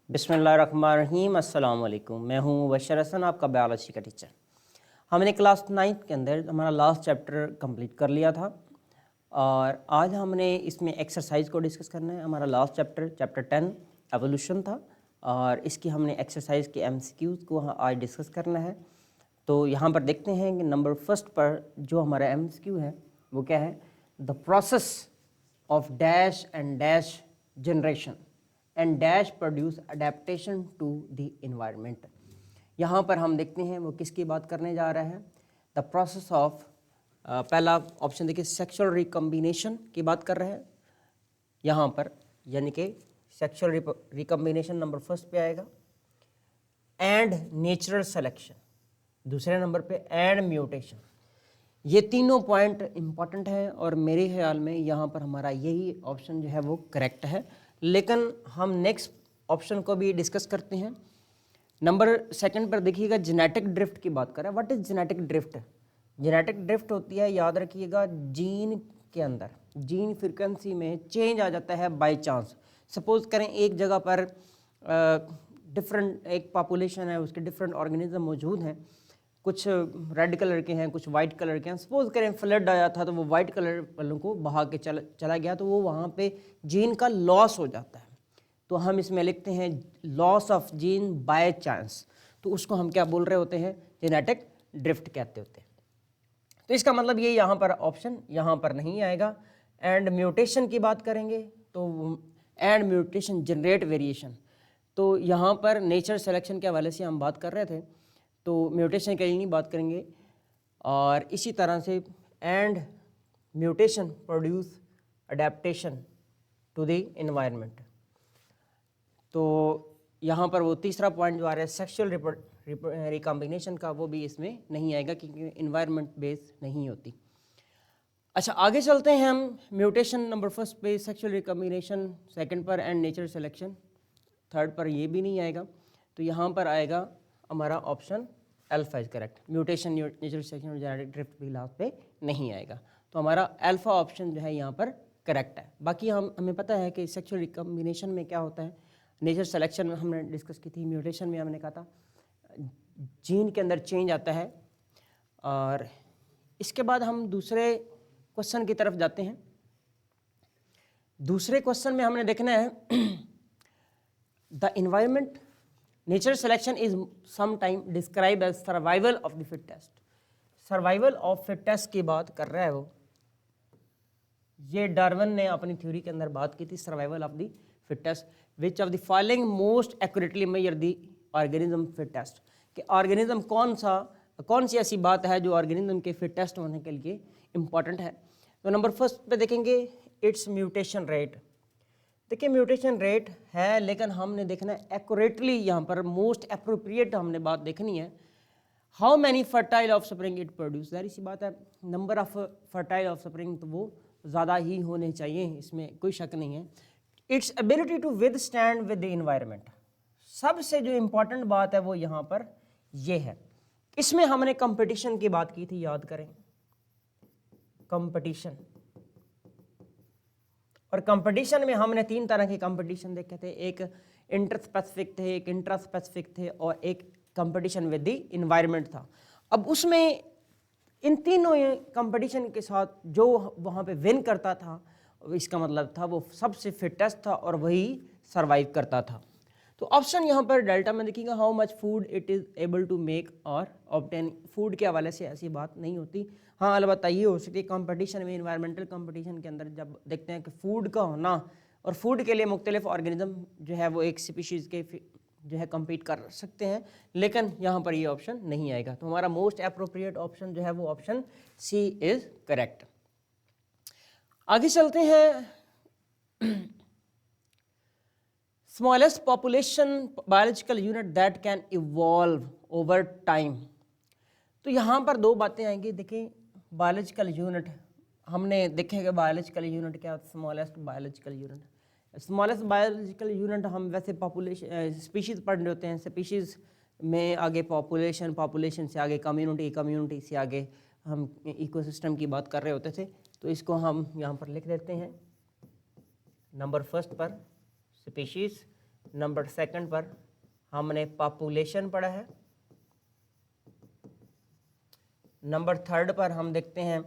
बिस्मिल्लाहिर्रहमानिर्रहीम, अस्सलाम वालेकुम। मैं हूँ बशर हसन, आपका बायोलॉजी का टीचर। हमने क्लास 9 के अंदर हमारा लास्ट चैप्टर कंप्लीट कर लिया था और आज हमने इसमें एक्सरसाइज को डिस्कस करना है। हमारा लास्ट चैप्टर 10 एवोल्यूशन था और इसकी हमने एक्सरसाइज के एमसीक्यूज़ को आज डिस्कस करना है। तो यहाँ पर देखते हैं कि नंबर फर्स्ट पर जो हमारा एमसीक्यू है वो क्या है, the process of dash and dash generation and dash produce adaptation to the environment. यहाँ पर हम देखते हैं वो किसकी बात करने जा रहा है, द प्रोसेस ऑफ, पहला ऑप्शन देखिए सेक्सुअल रिकम्बिनेशन की बात कर रहे हैं यहाँ पर, यानी कि सेक्सुअल रिकम्बिनेशन नंबर फर्स्ट पे आएगा, एंड नेचुरल सिलेक्शन दूसरे नंबर पे, एंड म्यूटेशन। ये तीनों पॉइंट इंपॉर्टेंट हैं और मेरे ख्याल में यहाँ पर हमारा यही ऑप्शन जो है वो करेक्ट है। लेकिन हम नेक्स्ट ऑप्शन को भी डिस्कस करते हैं। नंबर सेकंड पर देखिएगा, जेनेटिक ड्रिफ्ट की बात करें। What is genetic drift? Genetic drift होती है, याद रखिएगा, जीन के अंदर जीन फ्रीक्वेंसी में चेंज आ जाता है बाय चांस। सपोज करें एक जगह पर डिफरेंट एक पॉपुलेशन है, उसके डिफरेंट ऑर्गेनिज्म मौजूद हैं, कुछ रेड कलर के हैं, कुछ वाइट कलर के हैं। सपोज करें फ्लड आया था तो वो वाइट कलर वालों को बहा के चला गया, तो वो वहाँ पे जीन का लॉस हो जाता है। तो हम इसमें लिखते हैं loss of gene by chance, तो उसको हम क्या बोल रहे होते हैं, जेनेटिक ड्रिफ्ट कहते होते हैं। तो इसका मतलब ये यहाँ पर ऑप्शन यहाँ पर नहीं आएगा। एंड म्यूटेशन की बात करेंगे तो एंड म्यूटेशन जनरेट वेरिएशन, तो यहाँ पर नेचर सिलेक्शन के हवाले से हम बात कर रहे थे, तो म्यूटेशन के लिए नहीं बात करेंगे। और इसी तरह से and mutation produce adaptation to the environment, तो यहाँ पर वो तीसरा पॉइंट जो आ रहा है सेक्सुअल रिकम्बिनेशन का, वो भी इसमें नहीं आएगा क्योंकि इन्वायरमेंट बेस्ड नहीं होती। अच्छा, आगे चलते हैं हम। म्यूटेशन नंबर फर्स्ट पे, सेक्सुअल रिकम्बिनेशन सेकंड पर, एंड नेचर सिलेक्शन थर्ड पर, ये भी नहीं आएगा। तो यहाँ पर आएगा हमारा option alpha is correct. Mutation, natural selection और जेनेटिक ड्रिफ्ट भी लास्ट पे नहीं आएगा, तो हमारा अल्फा ऑप्शन जो है यहाँ पर करेक्ट है। बाकी हमें पता है कि सेक्सुअल रिकम्बिनेशन में क्या होता है, नेचर सिलेक्शन में हमने डिस्कस की थी, म्यूटेशन में हमने कहा था जीन के अंदर चेंज आता है। और इसके बाद हम दूसरे क्वेश्चन की तरफ जाते हैं। दूसरे क्वेश्चन में हमने देखना है the environment nature selection is sometime describe as survival of the fittest. Survival of fittest की बात कर रहा है वो, ये डार्विन ने अपनी थ्योरी के अंदर बात की थी, survival of the fittest, which of the following most accurately measure the organism fittest, कि ऑर्गेनिज्म कौन सी ऐसी बात है जो ऑर्गेनिज्म के फिटेस्ट होने के लिए इंपॉर्टेंट है। तो नंबर फर्स्ट पे देखेंगे इट्स म्यूटेशन रेट। देखिए म्यूटेशन रेट है, लेकिन हमने देखना है एक्यूरेटली, यहाँ पर मोस्ट अप्रोप्रिएट हमने बात देखनी है। How many fertile of spring it produce, जाहिर सी बात है number of fertile of spring तो वो ज़्यादा ही होने चाहिए, इसमें कोई शक नहीं है। Its ability to withstand with the environment, सबसे जो इम्पोर्टेंट बात है वो यहाँ पर ये है। इसमें हमने कंपटीशन की बात की थी, याद करें कंपटीशन, और कंपटीशन में हमने 3 तरह के कंपटीशन देखे थे, एक इंटर स्पेसिफिक थे, एक इंट्रा स्पेसिफिक थे, और एक कंपटीशन विद द इन्वायरमेंट था। अब उसमें इन तीनों कंपटीशन के साथ जो वहाँ पे विन करता था, इसका मतलब था वो सबसे फिटेस्ट था और वही सरवाइव करता था। तो ऑप्शन यहाँ पर डेल्टा में देखिएगा, how much food it is able to make और ऑब्टेन। फूड के हवाले से ऐसी बात नहीं होती। हाँ, अलबत्ता ये हो सकती है कंपटीशन में, इन्वायरमेंटल कंपटीशन के अंदर जब देखते हैं कि फूड का होना और फूड के लिए मुख्तलिफ ऑर्गेनिज्म जो है वो एक स्पीशीज़ के जो है कम्पीट कर सकते हैं, लेकिन यहाँ पर ये ऑप्शन नहीं आएगा। तो हमारा मोस्ट अप्रोप्रिएट ऑप्शन जो है वो ऑप्शन सी इज़ करेक्ट। आगे चलते हैं। Smallest population biological unit that can evolve over time, तो यहाँ पर 2 बातें आएंगी। देखें बायोलॉजिकल यूनिट हमने देखेंगे, बायोलॉजिकल यूनिट क्या होता है, smallest biological unit. Smallest biological unit हम वैसे पॉपुलेशन स्पीशीज़ पढ़ रहे होते हैं, स्पीशीज़ में आगे पॉपुलेशन, पॉपुलेशन से आगे कम्युनिटी, कम्युनिटी से आगे हम इकोसिस्टम की बात कर रहे होते थे। तो इसको हम यहाँ पर लिख देते हैं नंबर फर्स्ट पर स्पीशीज़ नंबर सेकंड पर हमने पॉपुलेशन पढ़ा है, नंबर थर्ड पर हम देखते हैं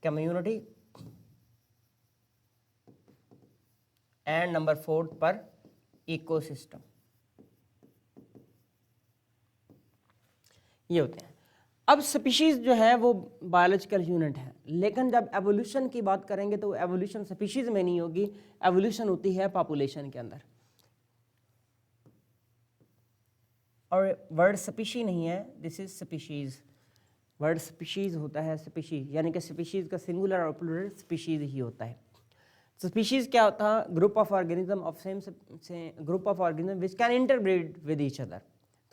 कम्युनिटी, एंड नंबर फोर्थ पर इकोसिस्टम। ये होते हैं। अब स्पीशीज जो है वो बायोलॉजिकल यूनिट है, लेकिन जब एवोल्यूशन की बात करेंगे तो एवोल्यूशन स्पीशीज में नहीं होगी, एवोल्यूशन होती है पॉपुलेशन के अंदर। और वर्ड स्पीशी नहीं है, this is species. Word species होता है स्पीशीज, यानी कि स्पीशीज का सिंगुलर और प्लूरल स्पीशीज ही होता है। स्पीशीज क्या होता है? Group of organism of same group of organism which can interbreed with each other,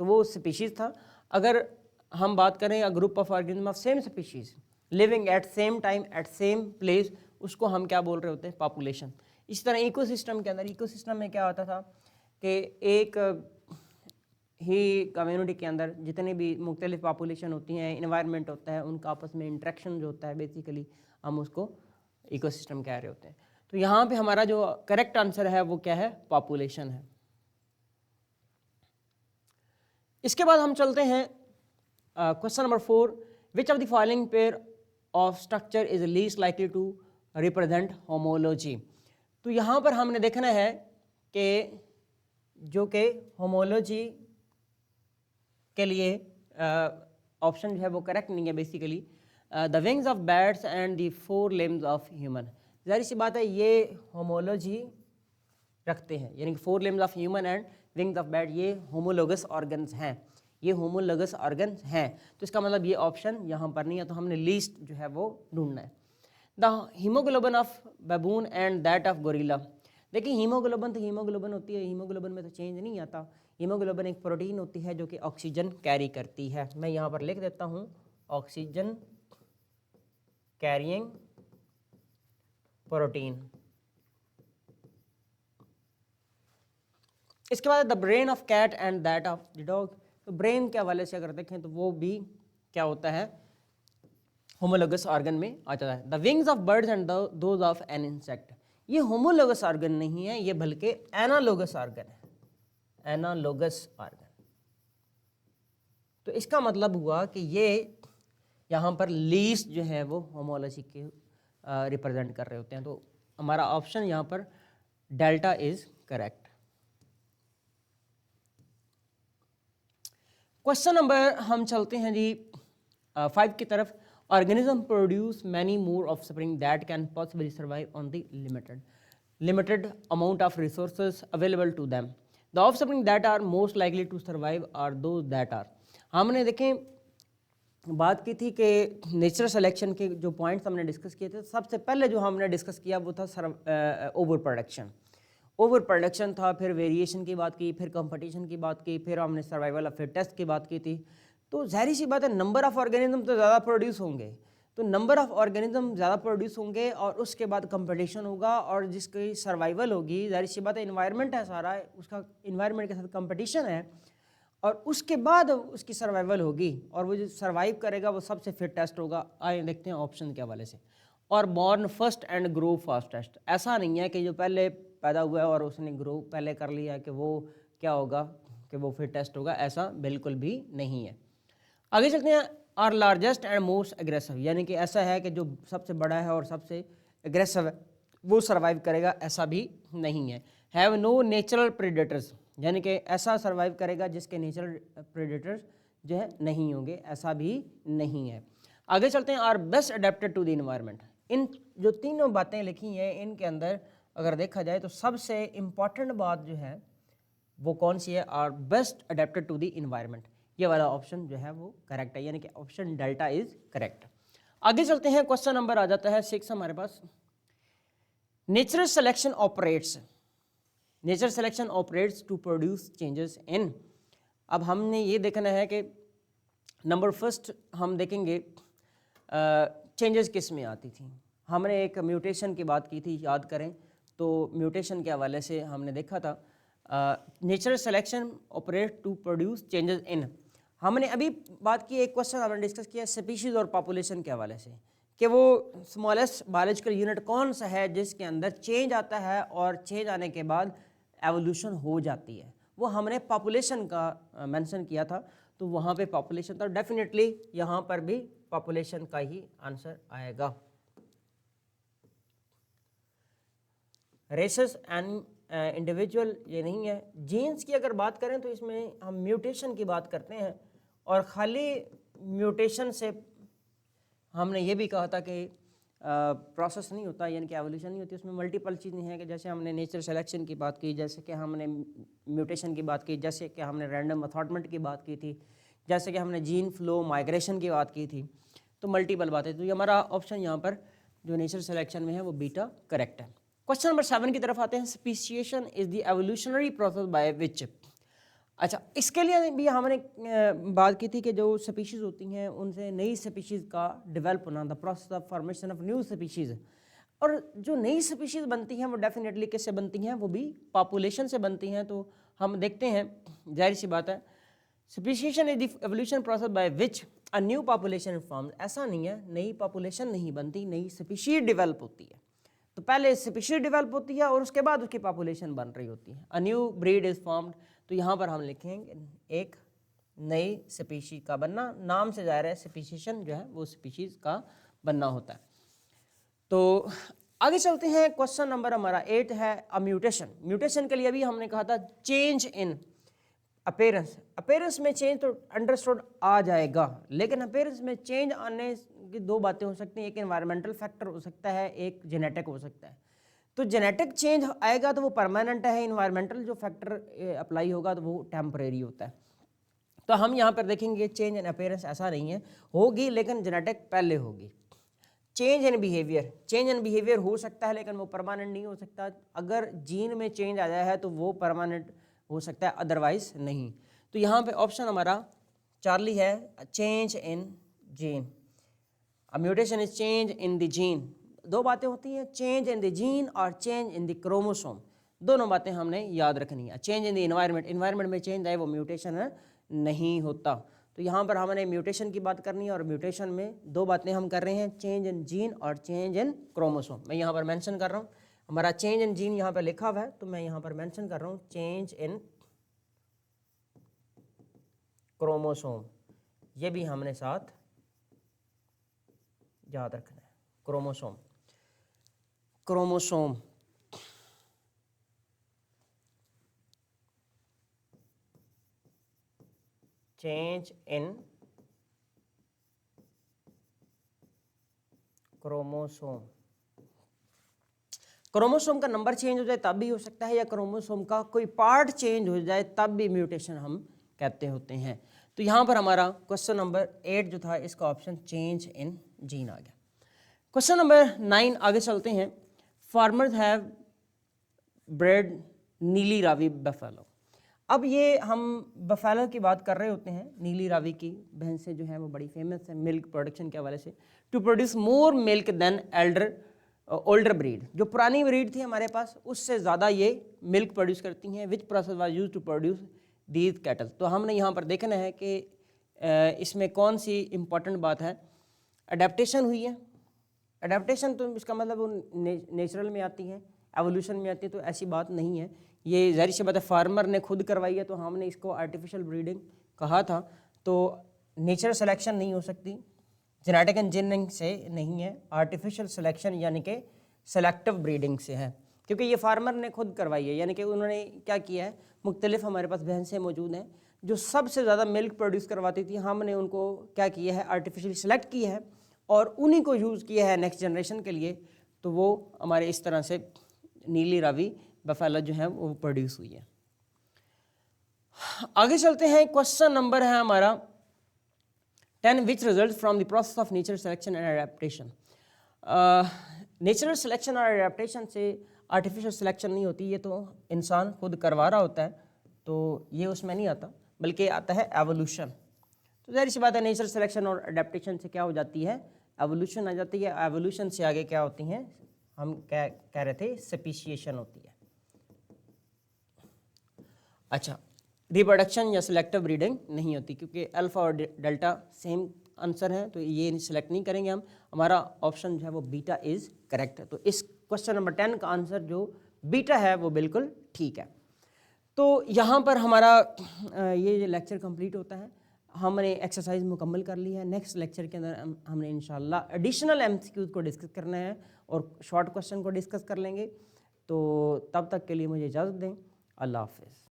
तो वो स्पीशीज था। अगर हम बात करें a group of organism of same species living at same time at same place, उसको हम क्या बोल रहे होते हैं? पॉपुलेशन। इस तरह इकोसिस्टम के अंदर, इकोसिस्टम में क्या होता था कि एक ही कम्युनिटी के अंदर जितनी भी मुख्तलिफ पॉपुलेशन होती हैं, इन्वायरमेंट होता है, उनका आपस में इंट्रैक्शन जो होता है, बेसिकली हम उसको इकोसिस्टम कह रहे होते हैं। तो यहाँ पे हमारा जो करेक्ट आंसर है वो क्या है? पॉपुलेशन है। इसके बाद हम चलते हैं question number 4, which of the following pair of structure is least likely to represent homology. तो यहाँ पर हमने देखना है कि जो कि होमोलॉजी के लिए ऑप्शन जो है वो करेक्ट नहीं है। Basically the wings of bats and the 4 limbs of human, जाहिर सी बात है ये होमोलॉजी रखते हैं, यानी कि 4 limbs of human and wings of bat ये होमोलोगस ऑर्गन्स हैं, ये होमोलोगस ऑर्गन्स हैं। तो इसका मतलब ये ऑप्शन यहाँ पर नहीं है, तो हमने लीस्ट जो है वो ढूंढना है। The haemoglobin of baboon and that of gorilla. देखिए हीमोग्लोबिन तो हीमोग्लोबिन होती है, हीमोग्लोबिन में तो चेंज नहीं आता। हीमोग्लोबिन एक प्रोटीन होती है जो कि ऑक्सीजन कैरी करती है। मैं यहाँ पर लिख देता हूँ ऑक्सीजन कैरिंग प्रोटीन। इसके बाद the brain of cat and that of the dog. तो ब्रेन के हवाले से अगर देखें तो वो भी क्या होता है? होमोलोगस ऑर्गन में आ जाता है। The wings of birds and those of an insect, ये होमोलोगस ऑर्गन नहीं है, ये बल्कि एनालोगस ऑर्गन है, एनालोगस ऑर्गन। तो इसका मतलब हुआ कि ये यहाँ पर लीस्ट जो है वो होमोलॉजी के रिप्रेजेंट कर रहे होते हैं। तो हमारा ऑप्शन यहाँ पर delta is correct. Question number हम चलते हैं जी 5 की तरफ। Organism produce many more offspring that can possibly survive on the limited amount of resources available to them. The offspring that are most likely to survive are those that are. हमने देखें बात की थी कि natural selection के जो points हमने discuss किए थे, सबसे पहले जो हमने डिस्कस किया वो था ओवर प्रोडक्शन था, फिर वेरिएशन की बात की, फिर कंपटीशन की बात की, फिर हमने सर्वाइवल ऑफ फिटेस्ट की बात की थी। तो जाहिर सी बात है नंबर ऑफ ऑर्गेनिज्म तो ज़्यादा प्रोड्यूस होंगे, तो नंबर ऑफ ऑर्गेनिज्म ज़्यादा प्रोड्यूस होंगे और उसके बाद कंपटीशन होगा और जिसकी सर्वाइवल होगी, जाहिर सी बात है इन्वायरमेंट है सारा, उसका इन्वायरमेंट के साथ कंपटीशन है और उसके बाद उसकी सर्वाइवल होगी और वो जो सर्वाइव करेगा वो सबसे फिटेस्ट होगा। आइए देखते हैं ऑप्शन के हवाले से। और born first and grow fastest, ऐसा नहीं है कि जो पहले पैदा हुआ है और उसने ग्रो पहले कर लिया कि वो क्या होगा कि वो फिटेस्ट होगा, ऐसा बिल्कुल भी नहीं है। आगे चलते हैं। Are largest and most aggressive, यानी कि ऐसा है कि जो सबसे बड़ा है और सबसे एग्रेसिव है वो सर्वाइव करेगा, ऐसा भी नहीं है। हैव नो नेचुरल प्रेडेटर्स, यानी कि ऐसा सर्वाइव करेगा जिसके नेचुरल प्रेडेटर्स जो है नहीं होंगे, ऐसा भी नहीं है। आगे चलते हैं। Are best adapted to the environment. इन जो तीनों बातें लिखी हैं इनके अंदर अगर देखा जाए तो सबसे इम्पॉर्टेंट बात जो है वो कौन सी है? Are best adapted to the environment. ये वाला ऑप्शन जो है वो करेक्ट है, यानी कि ऑप्शन डेल्टा इज करेक्ट। आगे चलते हैं। क्वेश्चन नंबर आ जाता है 6 हमारे पास। Natural selection operates to produce changes in. अब हमने ये देखना है कि नंबर फर्स्ट हम देखेंगे चेंजेस किस में आती थी। हमने एक म्यूटेशन की बात की थी, याद करें तो म्यूटेशन के हवाले से हमने देखा था natural selection operate to produce changes in. हमने अभी बात की, एक क्वेश्चन हमने डिस्कस किया स्पीशीज़ और पॉपुलेशन के हवाले से कि वो स्मॉलेस्ट बायोलॉजिकल यूनिट कौन सा है जिसके अंदर चेंज आता है और चेंज आने के बाद एवोल्यूशन हो जाती है। वो हमने पॉपुलेशन का मेंशन किया था, तो वहाँ पे पॉपुलेशन था, डेफिनेटली यहाँ पर भी पॉपुलेशन का ही आंसर आएगा। रेसेस एंड इंडिविजुअल ये नहीं है। जीन्स की अगर बात करें तो इसमें हम म्यूटेशन की बात करते हैं, और खाली म्यूटेशन से हमने ये भी कहा था कि प्रोसेस नहीं होता, यानी कि एवोल्यूशन नहीं होती, उसमें मल्टीपल चीज़ें हैं कि जैसे हमने नेचर सिलेक्शन की बात की, जैसे कि हमने म्यूटेशन की बात की, जैसे कि हमने रैंडम अथॉर्टमेंट की बात की थी, जैसे कि हमने जीन फ्लो माइग्रेशन की बात की थी, तो मल्टीपल बातें। तो ये हमारा ऑप्शन यहाँ पर जो नेचर सिलेक्शन में है वो बीटा करेक्ट है। क्वेश्चन नंबर 7 की तरफ आते हैं। Speciation is the evolutionary process by which. अच्छा, इसके लिए भी हमने बात की थी कि जो स्पीशीज़ होती हैं उनसे नई स्पीशीज़ का डेवलप होना, the process of formation of new species. और जो नई स्पीशीज़ बनती हैं वो डेफिनेटली किससे बनती हैं, वो भी पॉपुलेशन से बनती हैं। तो हम देखते हैं, जाहिर सी बात है, speciation is the evolution process by which a new population forms. ऐसा नहीं है, नई पॉपुलेशन नहीं बनती, नई स्पीशीज़ डेवलप होती है। तो पहले स्पीशीज़ डेवलप होती है और उसके बाद उसकी पॉपुलेशन बन रही होती है। A new breed is formed. तो यहाँ पर हम लिखेंगे एक नई स्पीशीज़ का बनना, नाम से जाहिर है स्पीशिएशन जो है वो स्पीशीज़ का बनना होता है। तो आगे चलते हैं, क्वेश्चन नंबर हमारा 8 है अ म्यूटेशन। म्यूटेशन के लिए अभी हमने कहा था चेंज इन अपीयरेंस। अपीयरेंस में चेंज तो अंडरस्टूड आ जाएगा, लेकिन अपीयरेंस में चेंज आने की दो बातें हो सकती हैं, एक एनवायरमेंटल फैक्टर हो सकता है, एक जेनेटिक हो सकता है। तो जेनेटिक चेंज आएगा तो वो परमानेंट है, इन्वायरमेंटल जो फैक्टर अप्लाई होगा तो वो टेम्परेरी होता है। तो हम यहाँ पर देखेंगे चेंज इन अपीयरेंस ऐसा नहीं है, होगी लेकिन जेनेटिक पहले होगी। Change in behaviour, change in behaviour हो सकता है लेकिन वो परमानेंट नहीं हो सकता। अगर जीन में चेंज आ जाए है तो वो परमानेंट हो सकता है, अदरवाइज नहीं। तो यहाँ पे ऑप्शन हमारा चार्ली है, change in gene. A mutation is change in the gene. दो बातें होती हैं, चेंज इन द जीन और चेंज इन द क्रोमोसोम। दोनों बातें हमने याद रखनी है। Change in the environment, environment में चेंज आए वो म्यूटेशन नहीं होता। तो यहाँ पर हमने म्यूटेशन की बात करनी है, और म्यूटेशन में दो बातें हम कर रहे हैं, चेंज इन जीन और चेंज इन क्रोमोसोम। मैं यहाँ पर मेंशन कर रहा हूँ, हमारा चेंज इन जीन यहाँ पर लिखा हुआ है, तो मैं यहाँ पर मेंशन कर रहा हूँ चेंज इन क्रोमोसोम। ये भी हमने साथ याद रखना है, chromosome. Chromosome change in chromosome. Chromosome का नंबर चेंज हो जाए तब भी हो सकता है, या क्रोमोसोम का कोई पार्ट चेंज हो जाए तब भी म्यूटेशन हम कहते होते हैं। तो यहाँ पर हमारा क्वेश्चन नंबर 8 जो था इसका ऑप्शन चेंज इन जीन आ गया। क्वेश्चन नंबर 9 आगे चलते हैं। फार्मर्स हैव ब्रेड नीली रावी बफेलो। अब ये हम बफेलो की बात कर रहे होते हैं, नीली रावी की भैंसें जो हैं वो बड़ी फेमस है मिल्क प्रोडक्शन के हवाले से, to produce more milk than older breed. जो पुरानी ब्रीड थी हमारे पास उससे ज़्यादा ये मिल्क प्रोड्यूस करती हैं। Which process was use to produce these cattle. तो हमने यहाँ पर देखना है कि इसमें कौन सी इंपॉर्टेंट बात है। अडेप्टेशन हुई है, अडेप्टेशन तो इसका मतलब वो नेचुरल में आती है, एवोल्यूशन में आती है, तो ऐसी बात नहीं है। ये ज़ाहिर सी बात है फार्मर ने खुद करवाई है, तो हमने इसको आर्टिफिशियल ब्रीडिंग कहा था। तो नेचुरल सिलेक्शन नहीं हो सकती, जेनेटिक इंजीनियरिंग से नहीं है, आर्टिफिशियल सिलेक्शन यानी कि सेलेक्टिव ब्रीडिंग से है, क्योंकि ये फार्मर ने खुद करवाई है। यानी कि उन्होंने क्या किया है, मुख्तलिफ हमारे पास भैंसें मौजूद हैं जो सबसे ज़्यादा मिल्क प्रोड्यूस करवाती थी, हमने उनको क्या किया है, आर्टिफिशियली सेलेक्ट किया है और उन्हीं को यूज़ किया है नेक्स्ट जनरेशन के लिए। तो वो हमारे इस तरह से नीली रावी बफेलो जो है वो प्रोड्यूस हुई है। आगे चलते हैं, क्वेश्चन नंबर है हमारा 10 which result from the process of nature selection and adaptation. Natural selection और एडेप्टेशन से आर्टिफिशियल सिलेक्शन नहीं होती, ये तो इंसान खुद करवा रहा होता है, तो ये उसमें नहीं आता, बल्कि आता है एवोल्यूशन। तो ज़ाहिर सी बात है नेचुरल सिलेक्शन और एडेप्टेशन से क्या हो जाती है, एवोल्यूशन आ जाती है। एवोल्यूशन से आगे क्या होती हैं, हम क्या कह रहे थे, स्पीशिएशन होती है। अच्छा, रिप्रोडक्शन या सिलेक्टिव ब्रीडिंग नहीं होती, क्योंकि अल्फा और डेल्टा सेम आंसर है, तो ये सिलेक्ट नहीं करेंगे हम। हमारा ऑप्शन जो है वो बीटा इज़ करेक्ट है। तो इस क्वेश्चन नंबर 10 का आंसर जो बीटा है वो बिल्कुल ठीक है। तो यहाँ पर हमारा ये लेक्चर कंप्लीट होता है। हमने एक्सरसाइज मुकम्मल कर ली है। नेक्स्ट लेक्चर के अंदर हमने इंशाल्लाह एडिशनल एमसीक्यूज़ को डिस्कस करना है और शॉर्ट क्वेश्चन को डिस्कस कर लेंगे। तो तब तक के लिए मुझे इजाज़त दें। अल्लाह हाफ़िज़।